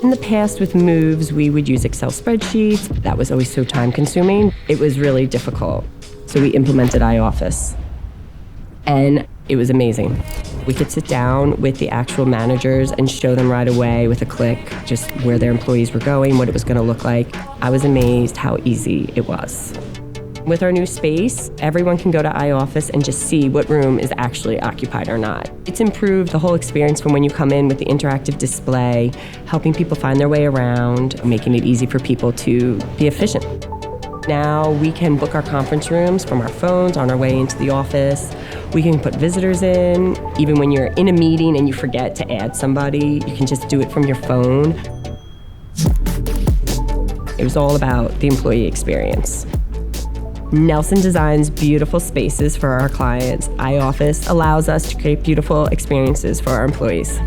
In the past with moves, we would use Excel spreadsheets. That was always so time consuming. It was really difficult. So we implemented iOFFICE. And it was amazing. We could sit down with the actual managers and show them right away with a click just where their employees were going, what it was going to look like. I was amazed how easy it was. With our new space, everyone can go to iOFFICE and just see what room is actually occupied or not. It's improved the whole experience from when you come in with the interactive display, helping people find their way around, making it easy for people to be efficient. Now we can book our conference rooms from our phones on our way into the office. We can put visitors in. Even when you're in a meeting and you forget to add somebody, you can just do it from your phone. It was all about the employee experience. Nelson designs beautiful spaces for our clients. iOFFICE allows us to create beautiful experiences for our employees.